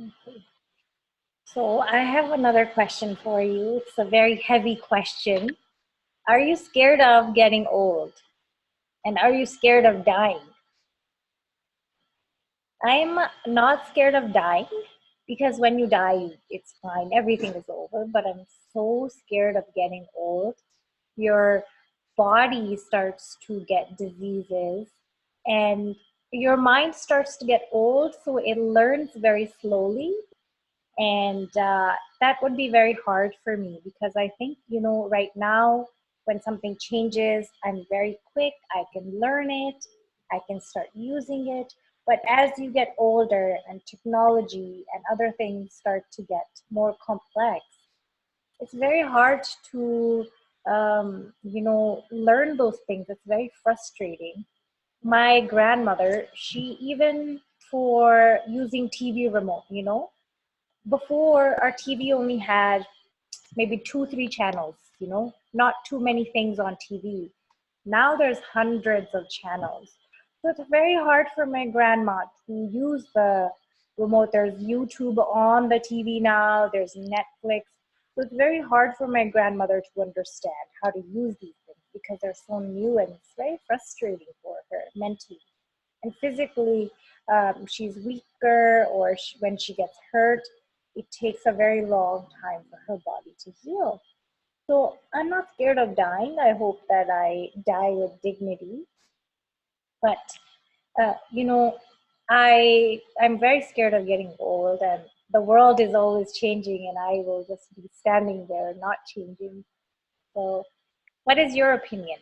Okay. So I have another question for you. It's a very heavy question. Are you scared of getting old? And are you scared of dying? I'm not scared of dying because when you die, it's fine. Everything is over. But I'm so scared of getting old. Your body starts to get diseases and your mind starts to get old. So it learns very slowly. And that would be very hard for me because I think, right now, when something changes, I'm very quick. I can learn it. I can start using it. But as you get older and technology and other things start to get more complex, it's very hard to, learn those things. It's very frustrating. My grandmother, she even for using TV remote, before our TV only had maybe 2 3 channels, not too many things on TV. Now there's hundreds of channels, so it's very hard for my grandma to use the remote. There's YouTube on the TV now, there's Netflix, so it's very hard for my grandmother to understand how to use these things because they're so new, and it's very frustrating for her mentally and physically. She's weaker, or when she gets hurt, it takes a very long time for her body to heal. So I'm not scared of dying. I hope that I die with dignity. But uh, you know, I'm very scared of getting old, and the world is always changing, and I will just be standing there not changing. So, what is your opinion?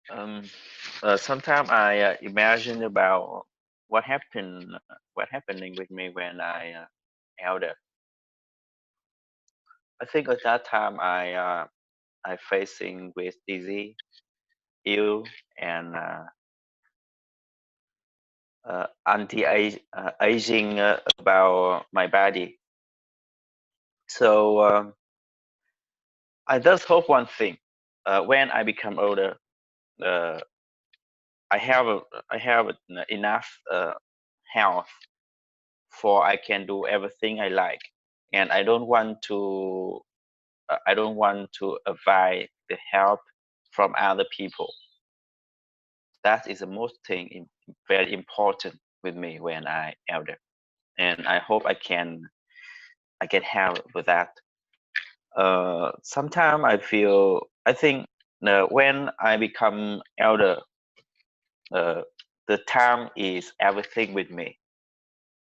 Um, Sometimes I imagine about what happening with me when I elder. I think at that time I facing with disease, ill, and anti-aging about my body. So I just hope one thing: when I become older, uh, I have I have enough health for I can do everything I like, and I don't want to avoid the help from other people. That is the most thing very important with me when I elder, and I hope I can help with that. Sometimes I think when I become elder, uh, the time is everything with me.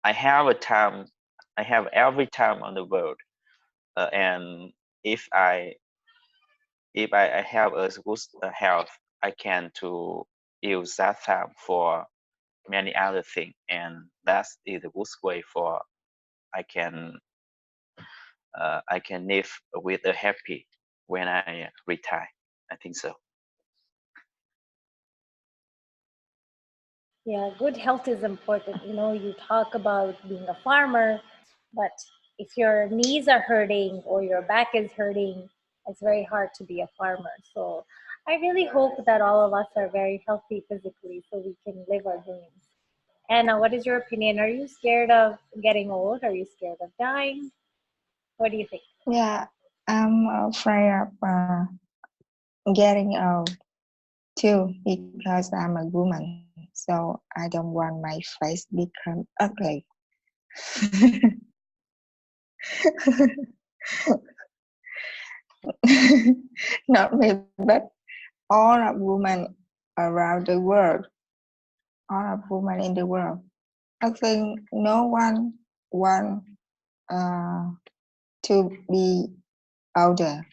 I have a time, I have every time on the world, and if I I have a good health, I can to use that time for many other things, and that is a good way for I can I can live with a happy when I retire. I think so. Yeah, good health is important. You talk about being a farmer, but if your knees are hurting or your back is hurting, it's very hard to be a farmer. So I really hope that all of us are very healthy physically so we can live our dreams. Anna, what is your opinion? Are you scared of getting old? Are you scared of dying? What do you think? Yeah, I'm afraid of getting old too because I'm a woman, so I don't want my face become ugly. Not me, but all of women around the world, all of women in the world. I think no one want to be older,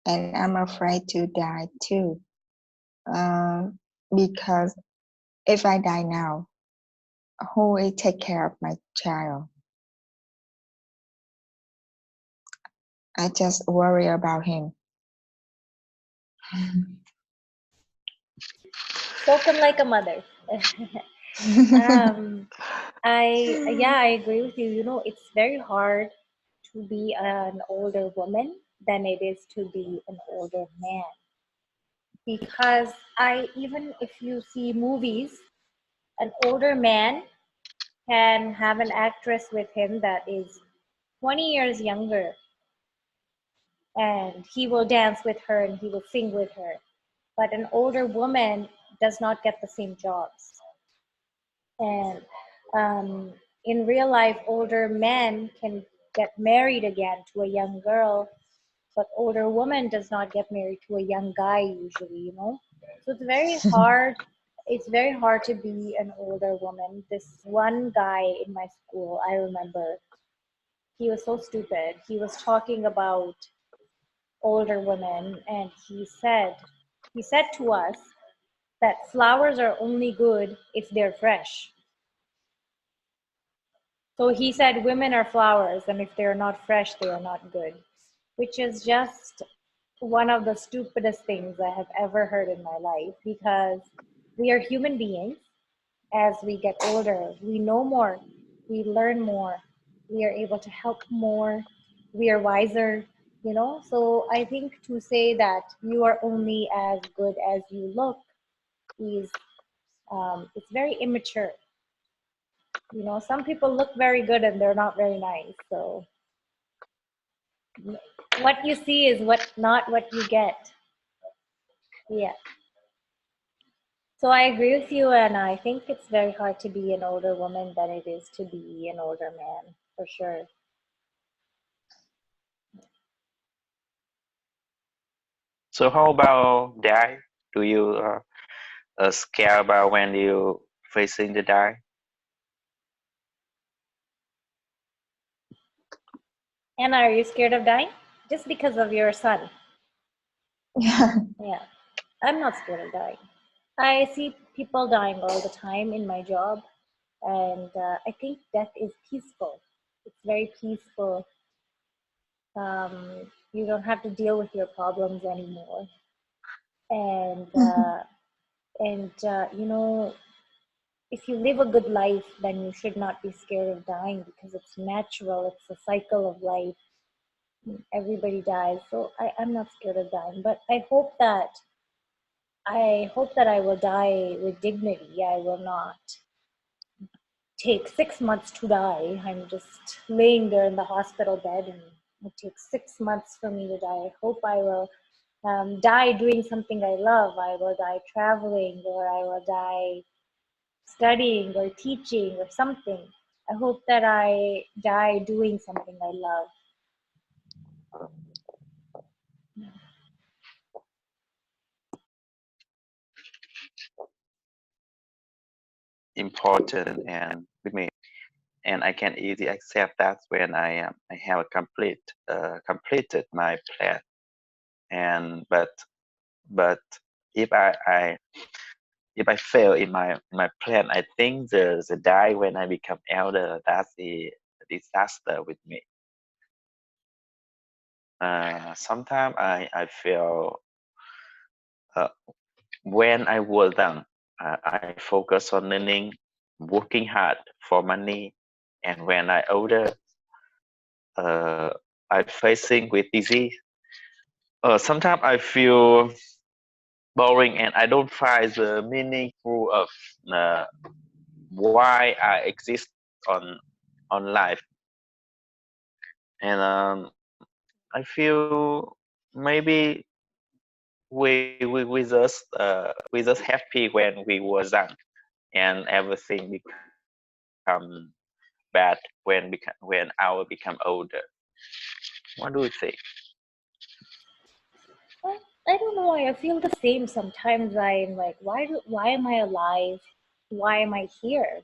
and I'm afraid to die too. Uh, because if I die now, who will take care of my child? I just worry about him. Spoken like a mother. I agree with you. It's very hard to be an older woman than it is to be an older man. because even if you see movies, an older man can have an actress with him that is 20 years younger, and he will dance with her and he will sing with her. But an older woman does not get the same jobs. And in real life, older men can get married again to a young girl, but older woman does not get married to a young guy usually, you know. So it's very hard. It's very hard to be an older woman. This one guy in my school, I remember, he was so stupid. He was talking about older women, and he said to us that flowers are only good if they're fresh. So he said women are flowers, and if they're not fresh, they are not good, which is just one of the stupidest things I have ever heard in my life, because we are human beings. As we get older, we know more, we learn more, we are able to help more, we are wiser, you know. So I think to say that you are only as good as you look is it's very immature. You know, some people look very good and they're not very nice. So what you see is not what you get. Yeah. So I agree with you, and I think it's very hard to be an older woman than it is to be an older man, for sure. So how about die? Do you scare about when you facing the die? Anna, are you scared of dying? Just because of your son? Yeah, I'm not scared of dying. I see people dying all the time in my job, and I think death is peaceful. It's very peaceful. You don't have to deal with your problems anymore, and you know, if you live a good life, then you should not be scared of dying, because it's natural. It's a cycle of life. Everybody dies, so I'm not scared of dying. But I hope that I will die with dignity. I will not take 6 months to die. I'm just laying there in the hospital bed, and it takes 6 months for me to die. I hope I will die doing something I love. I will die traveling, or I will die studying or teaching or something. I hope that I die doing something I love. Important and with me, and I can easily accept that when I have completed my plan. And but if if I fail in my plan, I think the die when I become elder, that's a disaster with me. Sometimes I feel when I was young, I focus on learning, working hard for money, and when I older, I facing with disease. Sometimes I feel boring and I don't find the meaningful of uh, why I exist on life, and I feel maybe we just happy when we were young, and everything become bad when our become older. What do you think? I don't know. I feel the same sometimes. I'm like, why am I alive? Why am I here?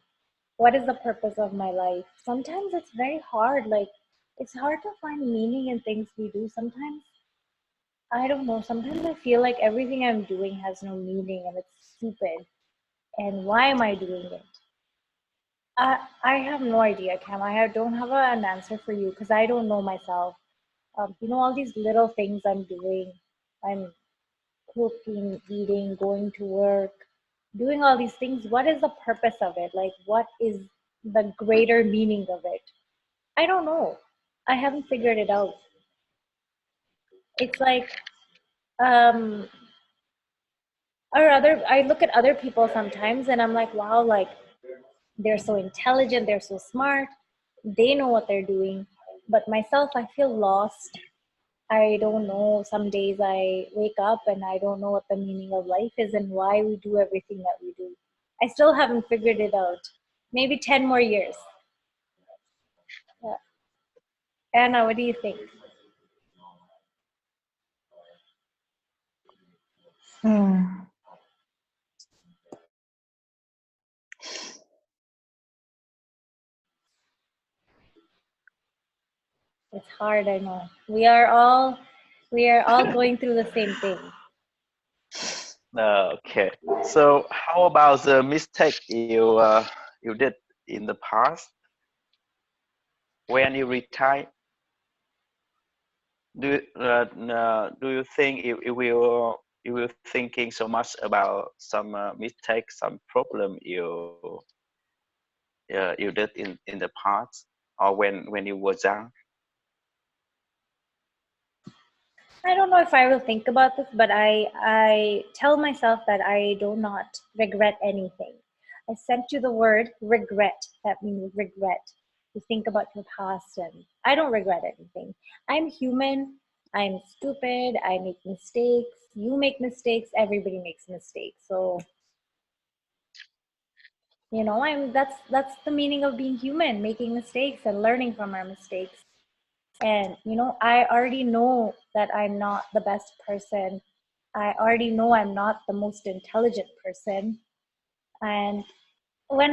What is the purpose of my life? Sometimes it's very hard. Like, it's hard to find meaning in things we do. Sometimes, I don't know. Sometimes I feel like everything I'm doing has no meaning and it's stupid. And why am I doing it? I have no idea, Cam. Don't have an answer for you because I don't know myself. You know, all these little things I'm doing. I'm cooking, eating, going to work, doing all these things. What is the purpose of it? Like, what is the greater meaning of it? I don't know. I haven't figured it out. It's like, um, or I look at other people sometimes and I'm like, wow, like they're so intelligent, they're so smart, they know what they're doing. But myself, I feel lost. I don't know. Some days I wake up and I don't know what the meaning of life is and why we do everything that we do. I still haven't figured it out. Maybe 10 more years. Yeah. Anna, what do you think? It's hard, I know. We are all going through the same thing. Okay. So how about the mistake you did in the past when you retire? Do you think you will thinking so much about some mistake, some problem you did in the past or when you were young? I don't know if I will think about this, but I tell myself that I do not regret anything. I sent you the word regret. That means regret. You think about your past, and I don't regret anything. I'm human. I'm stupid. I make mistakes. You make mistakes. Everybody makes mistakes. So, you know, that's the meaning of being human, making mistakes and learning from our mistakes. And, you know, I already know that I'm not the best person. I already know I'm not the most intelligent person. And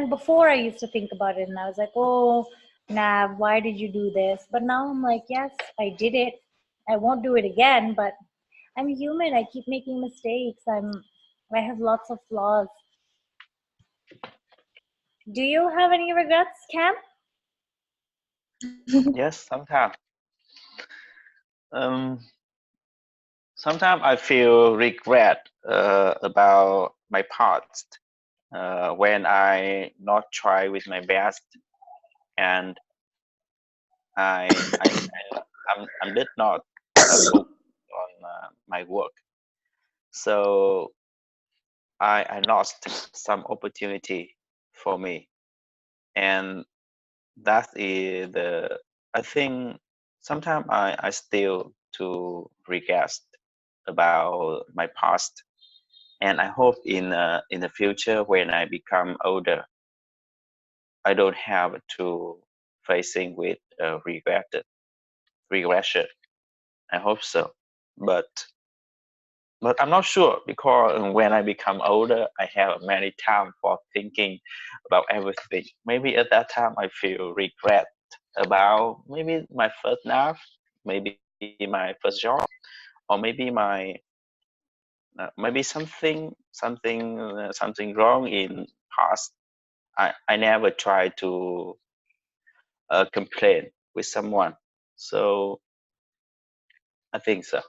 before I used to think about it and I was like, oh, Nav, why did you do this? But now I'm like, yes, I did it. I won't do it again, but I'm human. I keep making mistakes. I have lots of flaws. Do you have any regrets, Cam? Yes, sometimes. Sometimes I feel regret about my past when I not try with my best and I did not focus on my work. So I lost some opportunity for me, and that is the I think sometimes I still to regret about my past, and I hope in the future when I become older I don't have to facing with regression. I hope so, but I'm not sure because when I become older I have many time for thinking about everything. Maybe at that time I feel regret about maybe my first love, maybe my first job, or maybe something wrong in past. I never try to complain with someone, so I think so.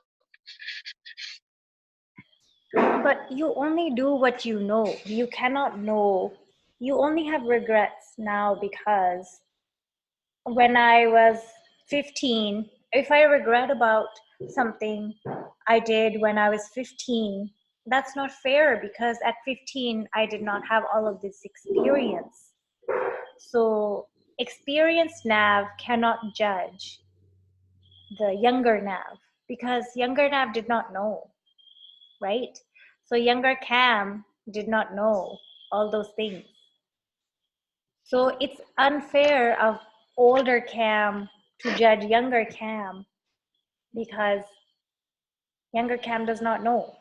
But you only do what you know. You cannot know. You only have regrets now because when I was 15, if I regret about something I did when I was 15, that's not fair because at 15, I did not have all of this experience. So, experienced Nav cannot judge the younger Nav because younger Nav did not know, right? So, younger Cam did not know all those things. So it's unfair of older Cam to judge younger Cam because younger Cam does not know.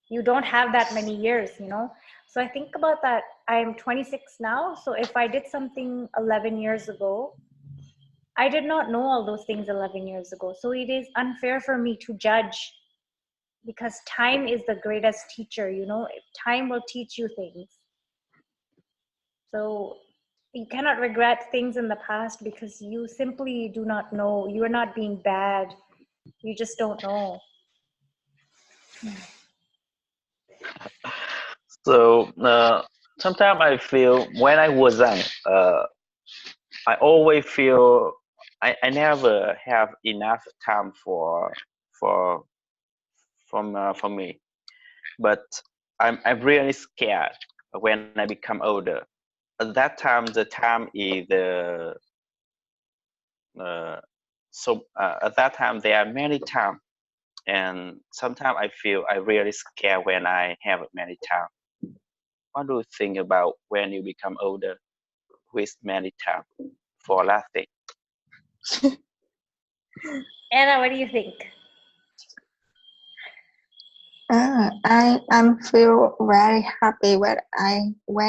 You don't have that many years, you know? So I think about that. I'm 26 now. So if I did something 11 years ago, I did not know all those things 11 years ago. So it is unfair for me to judge because time is the greatest teacher, you know? Time will teach you things. So you cannot regret things in the past because you simply do not know. You are not being bad. You just don't know. So sometimes I feel when I was young, I always feel I never have enough time for for me. But I'm really scared when I become older. At that time, the time is at that time there are many times, and sometimes I feel I really scared when I have many time. What do you think about when you become older with many time for laughing? Anna, what do you think? I'm feel very happy when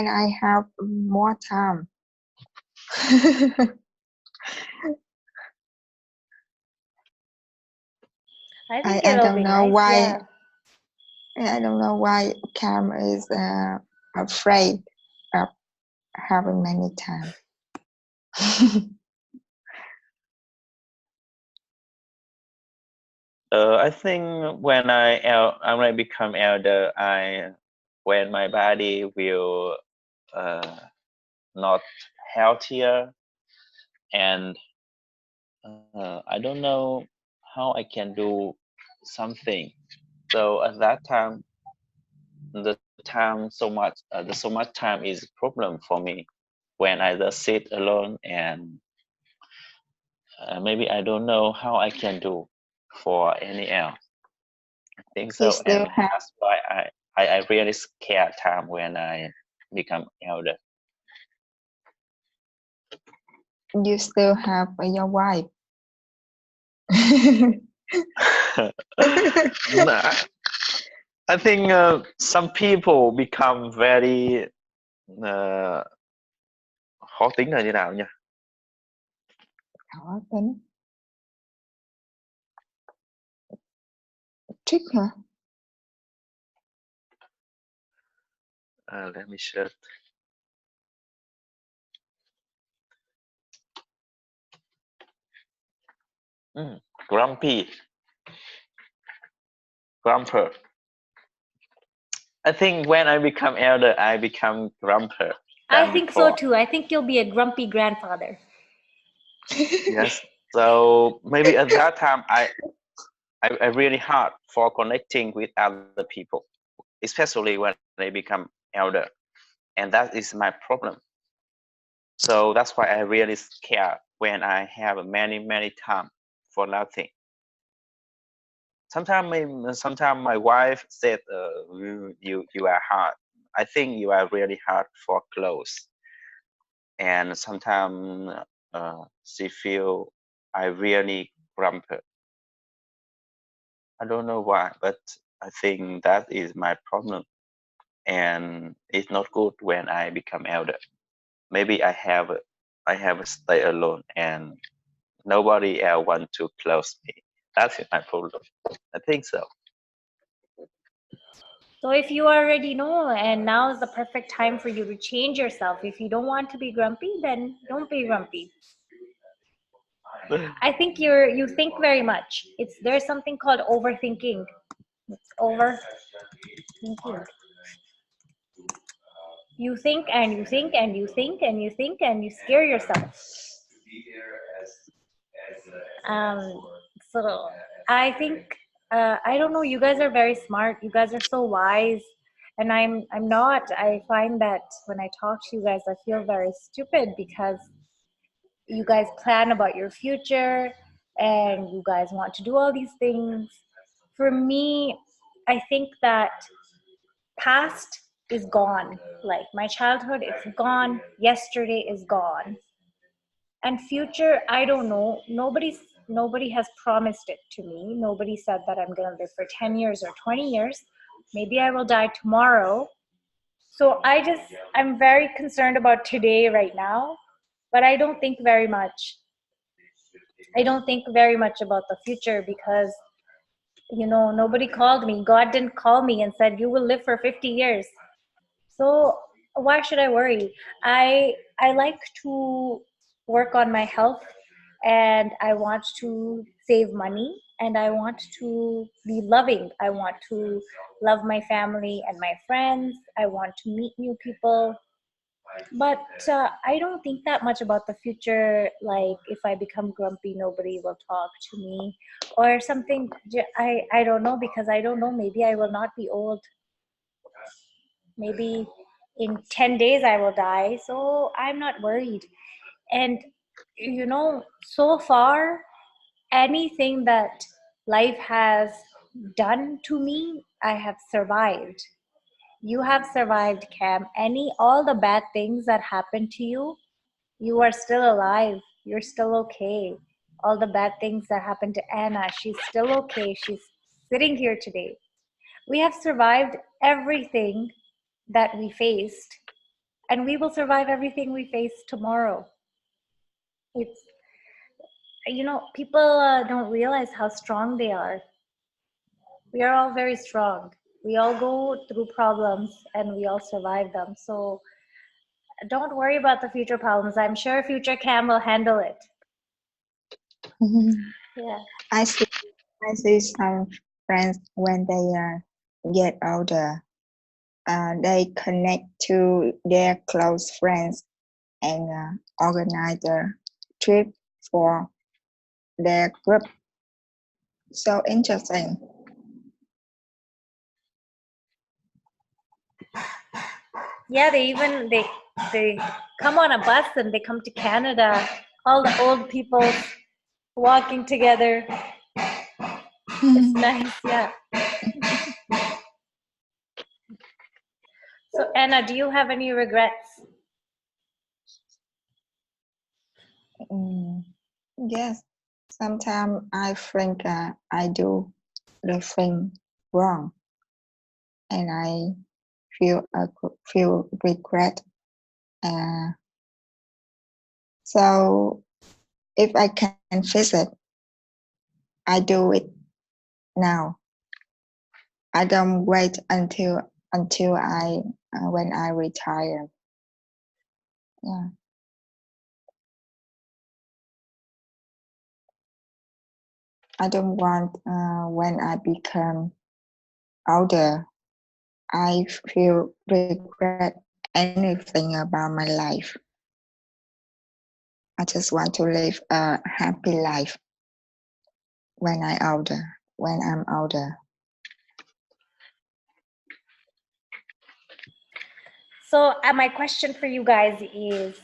I have more time. I think I it'll don't be know nice. why. Yeah. I don't know why Cam is afraid of having many time. I think when I become elder, when my body will not healthier, and I don't know how I can do something. So at that time, the time so much time is a problem for me when I just sit alone, and maybe I don't know how I can do for any else. I think You so, still and have that's why I really scared time when I become elder. your wife. Nah, I think some people become very khó tính là như nào nhỉ? Khó tính. Trick hả? Let me search. Grumpy. Grumper. I think when I become elder, I become grumper. I think so before. too. I think you'll be a grumpy grandfather. Yes. So maybe at that time, I really hard for connecting with other people, especially when I become elder, and that is my problem. So that's why I really scared when I have many time for nothing. Sometimes my wife said, you are hard. I think you are really hard for clothes. And sometimes she feel I really grumpy. I don't know why, but I think that is my problem, and it's not good when I become elder. Maybe I have to stay alone, and nobody else want to close me. That's my problem. I think so. So if you already know, and now is the perfect time for you to change yourself. If you don't want to be grumpy, then don't be grumpy. I think you think very much. There's something called overthinking. It's overthinking. You think and you think and you think and you think and you scare yourself. So I think I don't know. You guys are very smart. You guys are so wise, and I'm not. I find that when I talk to you guys, I feel very stupid because you guys plan about your future and you guys want to do all these things. For me, I think that past is gone. Like my childhood, it's gone. Yesterday is gone. And future, I don't know. Nobody has promised it to me. Nobody said that I'm gonna live for 10 years or 20 years. Maybe I will die tomorrow. So I'm very concerned about today right now, but I don't think very much. I don't think very much about the future because, nobody called me. God didn't call me and said, you will live for 50 years. So why should I worry? I like to work on my health, and I want to save money, and I want to be loving. I want to love my family and my friends. I want to meet new people. But I don't think that much about the future. Like if I become grumpy, nobody will talk to me or something. I don't know, because I don't know. Maybe I will not be old. maybe in 10 days I will die, so I'm not worried. And you know, so far, anything that life has done to me, I have survived. You have survived, Cam. All the bad things that happened to you, you are still alive. You're still okay. All the bad things that happened to Anna, she's still okay. She's sitting here today. We have survived everything that we faced, and we will survive everything we face tomorrow. It's, you know, people don't realize how strong they are. We are all very strong. We all go through problems and we all survive them. So don't worry about the future problems. I'm sure future Cam will handle it. Yeah. I see some friends when they get older, they connect to their close friends and organize a trip for their group. So interesting. Yeah, they come on a bus and they come to Canada. All the old people walking together. It's nice, yeah. So Anna, do you have any regrets? Yes, sometimes I think I do the thing wrong, and I feel regret. So if I can fix it, I do it now. I don't wait until I when I retire. Yeah. I don't want when I become older, I feel regret anything about my life. I just want to live a happy life when I'm older. So my question for you guys is,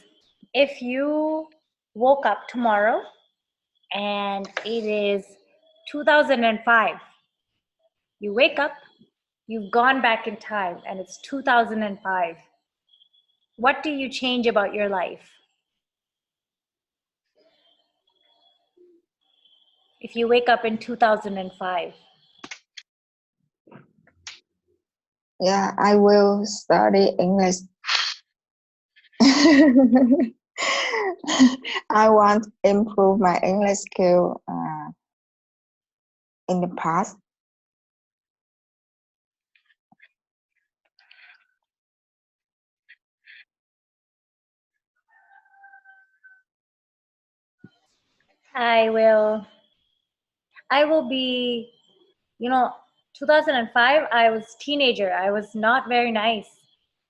if you woke up tomorrow and it is 2005, you wake up, you've gone back in time and it's 2005, what do you change about your life? If you wake up in 2005. Yeah, I will study English. I want to improve my English skill in the past. I will be, you know, 2005, I was teenager. I was not very nice.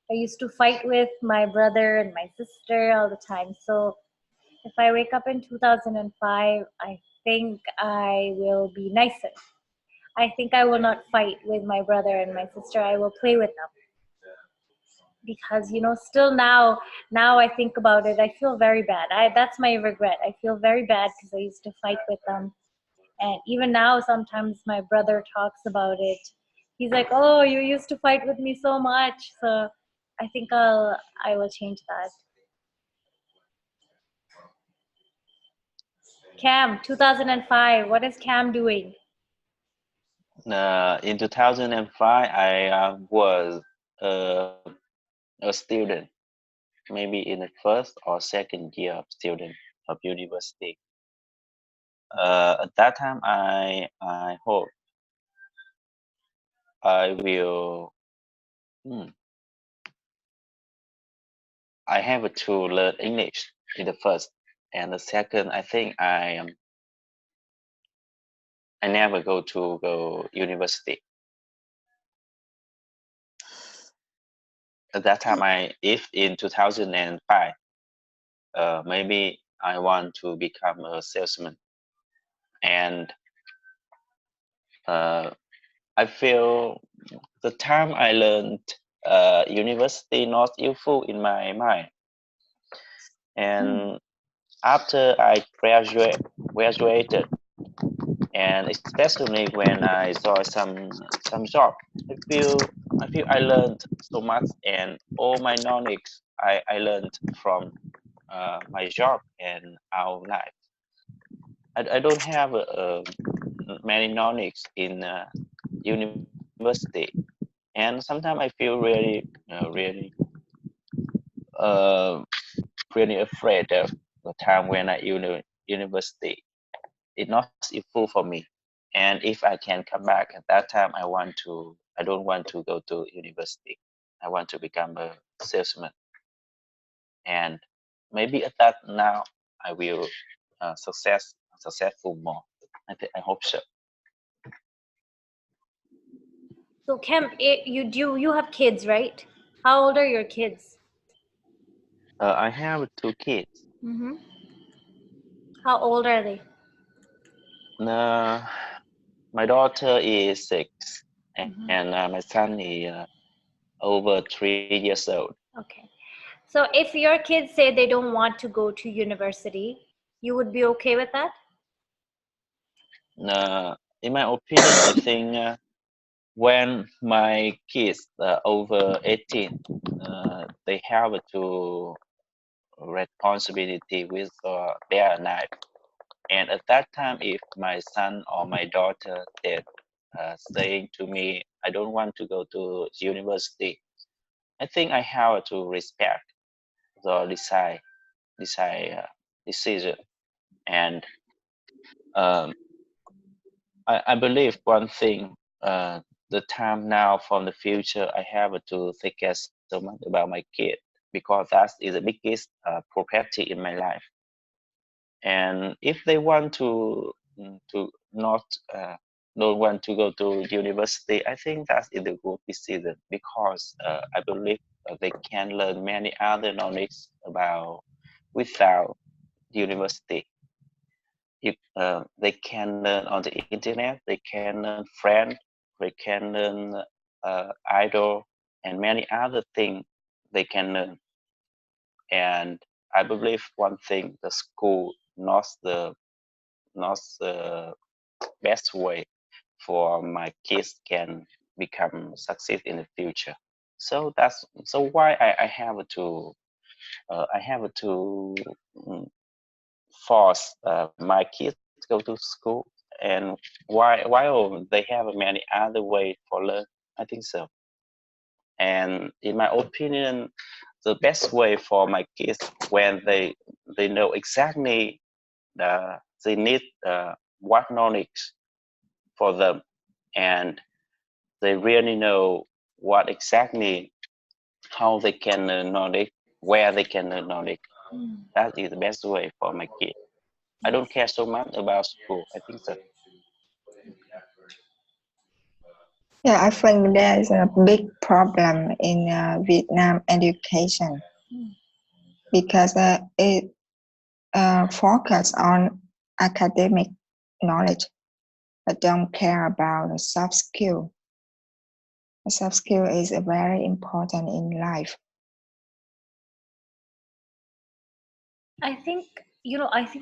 I used to fight with my brother and my sister all the time. So if I wake up in 2005, I think I will be nicer. I think I will not fight with my brother and my sister. I will play with them. Because, you know, still now I think about it, I feel very bad. That's my regret. I feel very bad because I used to fight with them. And even now, sometimes my brother talks about it. He's like, "Oh, you used to fight with me so much." So I think I will change that. Cam, 2005. What is Cam doing? In 2005, I was a student, maybe in the first or second year of student of university. At that time, I hope I will. I have to learn English in the first, and the second, I think I never go to university. At that time, if in 2005, maybe I want to become a salesman, and I feel the time I learned university not useful in my mind. And after I graduated, and especially when I saw some job, I feel I learned so much, and all my knowledge I learned from my job and our life. I don't have many knowledge in university, and sometimes I feel uh, really afraid of the time when I university. It's not useful for me, and if I can come back at that time, I don't want to go to university. I want to become a salesman, and maybe at that now I will successful more. I hope so. So Kemp, you have kids, right? How old are your kids? I have 2 kids. Mm-hmm. How old are they? Uh, my daughter is 6, Mm-hmm. and my son is over 3 years old. Okay. So if your kids say they don't want to go to university, you would be okay with that? In my opinion, I think when my kids are over 18, they have to responsibility with their life. And at that time, if my son or my daughter that saying to me, I don't want to go to university, I think I have to respect the decide decision. And um, I believe one thing, the time now from the future, I have to take care so much about my kid, because that is the biggest property in my life. And if they want to not don't want to go to university, I think that is a good decision, because I believe they can learn many other knowledge about without university. They can learn on the internet, they can learn friends, they can learn idol, and many other things they can learn. And I believe one thing: the school not the best way for my kids can become succeed in the future. So why I have to force my kids to go to school, and while they have many other way for learn. I think so. And in my opinion, the best way for my kids, when they know exactly they need what knowledge for them, and they really know what exactly how they can learn knowledge, where they can learn knowledge. That is the best way for my kids. I don't care so much about school. I think so. Yeah, I think there is a big problem in Vietnam education because it focus on academic knowledge but don't care about the soft skill. The soft skill is very important in life. I think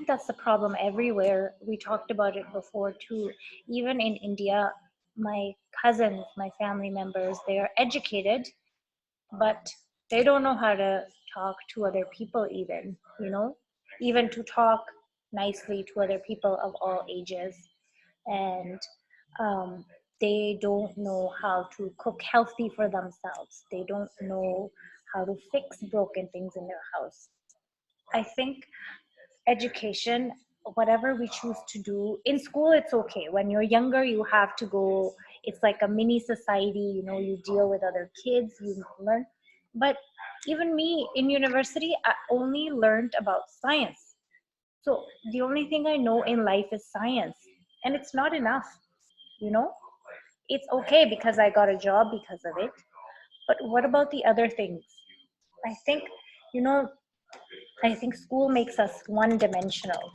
that's the problem everywhere. We talked about it before too. Even in India, my cousins, my family members, they are educated, but they don't know how to talk to other people, even to talk nicely to other people of all ages. And um, they don't know how to cook healthy for themselves. They don't know how to fix broken things in their house. I think education, whatever we choose to do in school, it's okay. When you're younger, you have to go, it's like a mini society, you deal with other kids, you learn. But even me in university, I only learned about science. So the only thing I know in life is science, and it's not enough, you know it's okay because I got a job because of it, but what about the other things? I think you know I think school makes us one dimensional.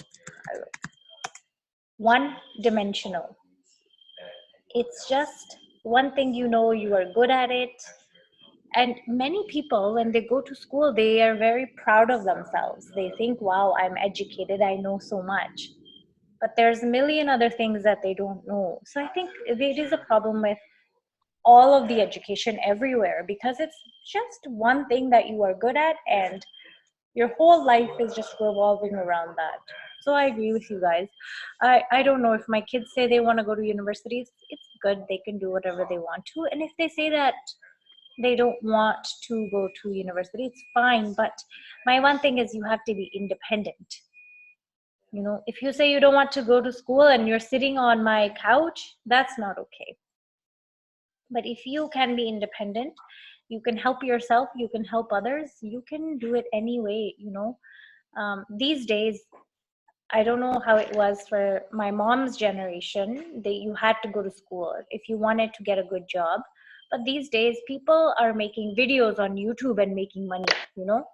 It's just one thing, you are good at it, And many people, when they go to school, they are very proud of themselves. They think, wow, I'm educated, I know so much. But there's a million other things that they don't know. So I think it is a problem with all of the education everywhere, because it's just one thing that you are good at and your whole life is just revolving around that. So I agree with you guys. I don't know, if my kids say they want to go to university, it's good, they can do whatever they want to. And if they say that they don't want to go to university, it's fine. But my one thing is, you have to be independent. You know, if you say you don't want to go to school and you're sitting on my couch, that's not okay. But if you can be independent, you can help yourself, you can help others, you can do it anyway, you know. These days, I don't know how it was for my mom's generation, that you had to go to school if you wanted to get a good job. But these days, people are making videos on YouTube and making money, you know.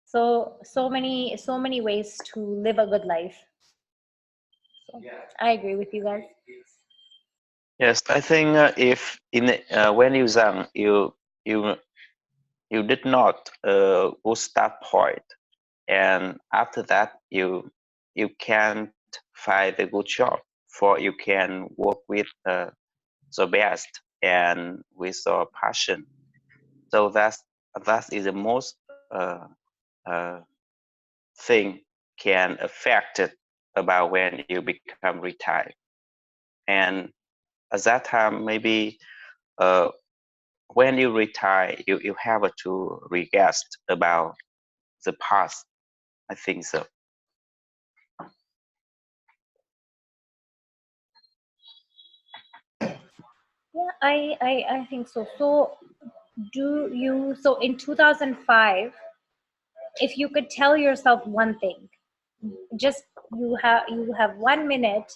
So many ways to live a good life. So I agree with you guys. Yes, I think if when you're young, you did not go start point, and after that you can't find a good job, for you can work with the best and with your passion. So that is the most thing can affect it about when you become retired. And at that time, maybe when you retire, you have to regret about the past. I think so. Yeah, I think so. So so in 2005, if you could tell yourself one thing, just you have 1 minute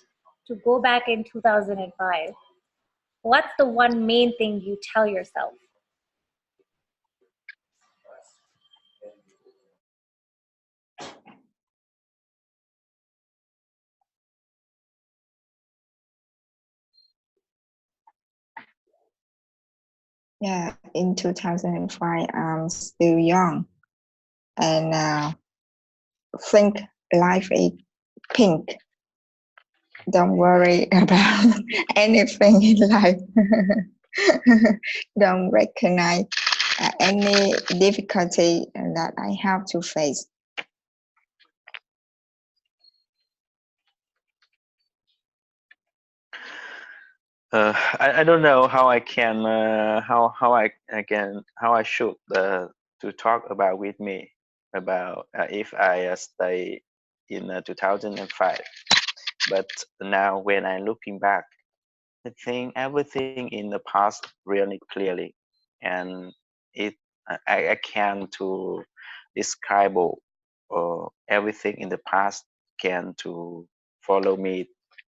to go back in 2005, what's the one main thing you tell yourself? Yeah, in 2005, I'm still young and think life is pink. Don't worry about anything in life. Don't recognize any difficulty that I have to face. I don't know how I can how I should to talk about with me about if I stay in 2005. But now when I'm looking back, I think everything in the past really clearly, and I can to describe everything in the past can to follow me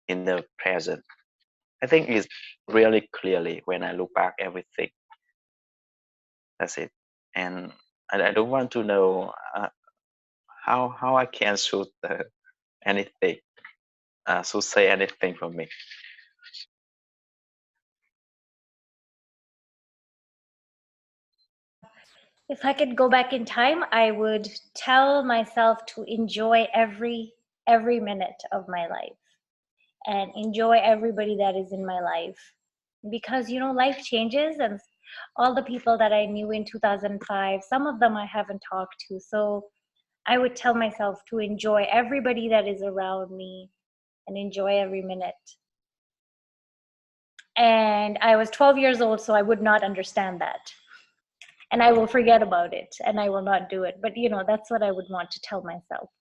in the present. I think it's really clearly when I look back everything. That's it. And I don't want to know how I can shoot anything, should say anything for me. If I could go back in time, I would tell myself to enjoy every minute of my life and enjoy everybody that is in my life, because you know, life changes, and all the people that I knew in 2005, some of them I haven't talked to. So I would tell myself to enjoy everybody that is around me and enjoy every minute. And I was 12 years old, so I would not understand that. And I will forget about it and I will not do it. But you know, that's what I would want to tell myself.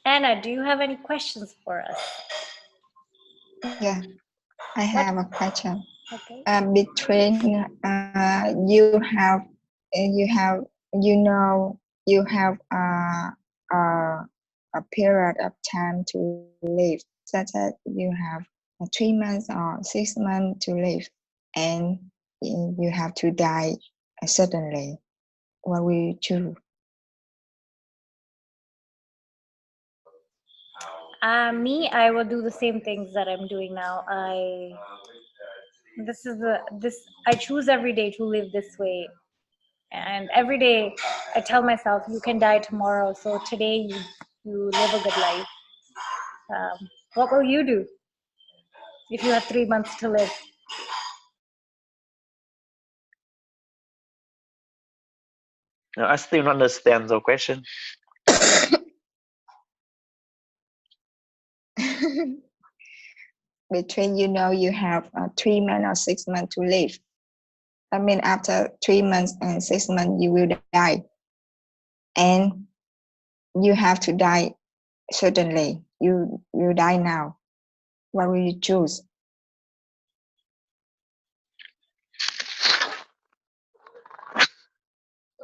Anna, do you have any questions for us? Yeah, I have a question. Okay. Between you have a period of time to live, such as you have 3 months or 6 months to live. and you have to die suddenly. What will you choose? Me, I will do the same things that I'm doing now. I choose every day to live this way, and every day I tell myself you can die tomorrow. So today you live a good life. What will you do if you have 3 months to live? No, I still don't understand the question. Between you have 3 months or 6 months to live. I mean, after 3 months and 6 months, you will die. And you have to die suddenly. You die now. What will you choose?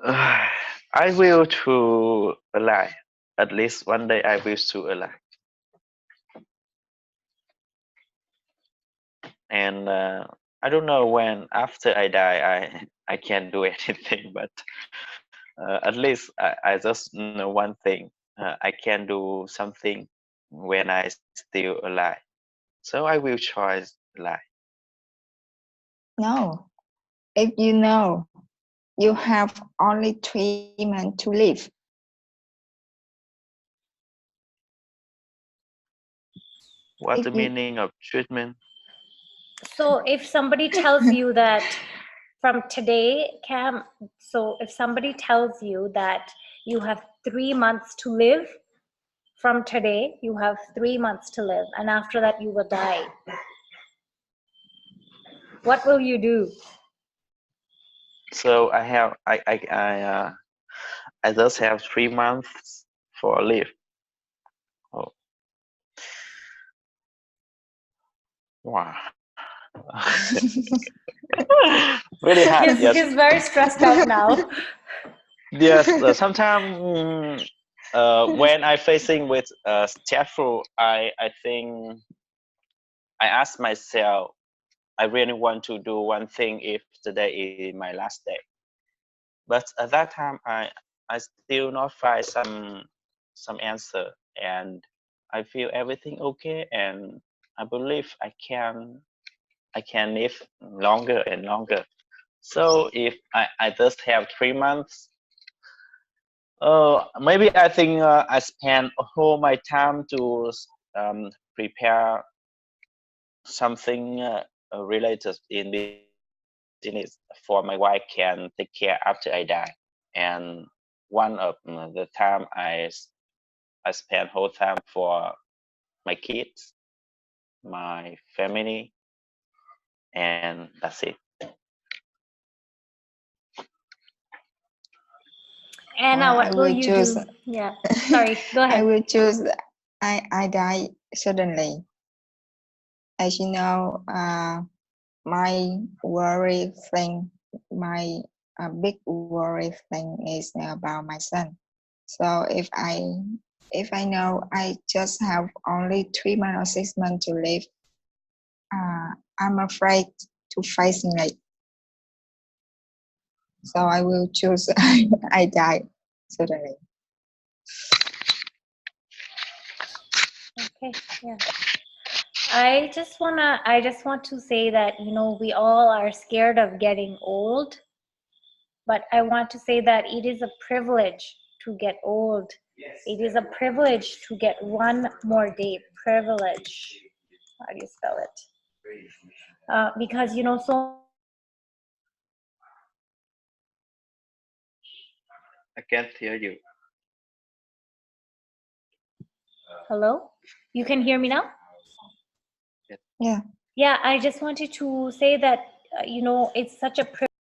I will to alive. At least one day I will to alive. And I don't know when after I die I can't do anything, but at least I just know one thing. I can do something when I still alive. So I will choose alive. No. If you know you have only 3 months to live. What's the meaning of treatment? So if somebody tells you that from today, Cam, so if somebody tells you that you have 3 months to live, from today you have 3 months to live, and after that you will die, what will you do? So I just have 3 months for live. Oh. Wow. Really hard. Yes. He's very stressed out now. Yes. Sometimes when I facing with stressful, I think I ask myself, I really want to do one thing if today is my last day. But at that time, I still not find some answer, and I feel everything okay, and I believe I can live longer and longer. So if I just have 3 months, maybe I think I spend all my time to prepare something related in business for my wife can take care after I die. And one of the time I spend whole time for my kids, my family, and that's it. Anna, what will you choose, do? Yeah, sorry, go ahead. I will choose I die suddenly. As you know, my worry thing, my big worry thing is about my son. So if I know I just have only 3 months or 6 months to live, I'm afraid to facing it. So I will choose I die suddenly. Okay, yeah. I just want to say that, we all are scared of getting old, but I want to say that it is a privilege to get old. Yes. It is a privilege to get one more day. Privilege. How do you spell it? Because, so. I can't hear you. Hello? You can hear me now? Yeah. Yeah, I just wanted to say that, it's such a privilege